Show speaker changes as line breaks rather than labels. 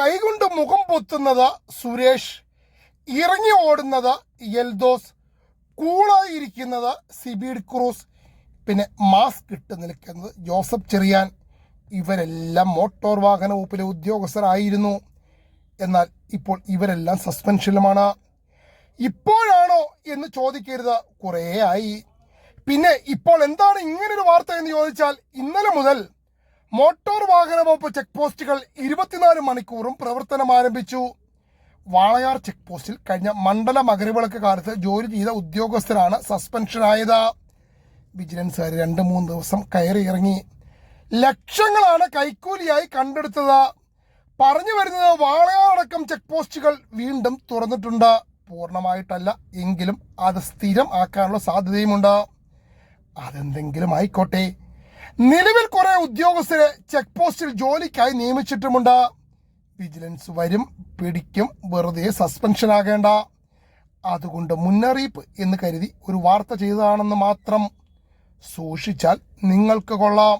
കൈകൊണ്ട് മുഖം പൊത്തുന്നത് സുരേഷ്, ഇറങ്ങി ഓടുന്നത് എൽദോസ്, കൂളായിരിക്കുന്നത് സിബീഡ് ക്രൂസ്, പിന്നെ മാസ്ക് ഇട്ട് നിൽക്കുന്നത് ജോസഫ് ചെറിയാൻ. ഇവരെല്ലാം മോട്ടോർ വാഹന വകുപ്പിലെ ഉദ്യോഗസ്ഥരായിരുന്നു. എന്നാൽ ഇപ്പോൾ ഇവരെല്ലാം സസ്പെൻഷനിലുമാണ്. ഇപ്പോഴാണോ എന്ന് ചോദിക്കരുത്, കുറേ ആയി. പിന്നെ ഇപ്പോൾ എന്താണ് ഇങ്ങനൊരു വാർത്ത എന്ന് ചോദിച്ചാൽ, ഇന്നലെ മുതൽ മോട്ടോർ വാഹന വകുപ്പ് ചെക്ക് പോസ്റ്റുകൾ 24 മണിക്കൂറും പ്രവർത്തനം ആരംഭിച്ചു. വാളയാർ ചെക്ക് പോസ്റ്റിൽ കഴിഞ്ഞ മണ്ഡല മകരവിളക്ക് കാലത്ത് ജോലി ചെയ്ത ഉദ്യോഗസ്ഥരാണ് സസ്പെൻഷനായത്. വിജിലൻസുകാർ 2-3 ദിവസം കയറി ഇറങ്ങി. ലക്ഷങ്ങളാണ് കൈക്കൂലിയായി കണ്ടെടുത്തത്. പറഞ്ഞു വരുന്നത് വാളയാർ അടക്കം ചെക്ക് പോസ്റ്റുകൾ വീണ്ടും തുറന്നിട്ടുണ്ട്. പൂർണ്ണമായിട്ടല്ല, എങ്കിലും അത് സ്ഥിരം ആക്കാനുള്ള സാധ്യതയുമുണ്ട്. അതെന്തെങ്കിലും ആയിക്കോട്ടെ. നിലവിൽ കുറെ ഉദ്യോഗസ്ഥരെ ചെക്ക് പോസ്റ്റിൽ ജോലിക്കായി നിയമിച്ചിട്ടുമുണ്ട്. വിജിലൻസ് വരും, പിടിക്കും, വെറുതെ സസ്പെൻഷൻ ആകേണ്ട. അതുകൊണ്ട് മുന്നറിയിപ്പ് എന്ന് കരുതി ഒരു വാർത്ത ചെയ്തതാണെന്ന് മാത്രം. സൂക്ഷിച്ചാൽ നിങ്ങൾക്ക് കൊള്ളാം.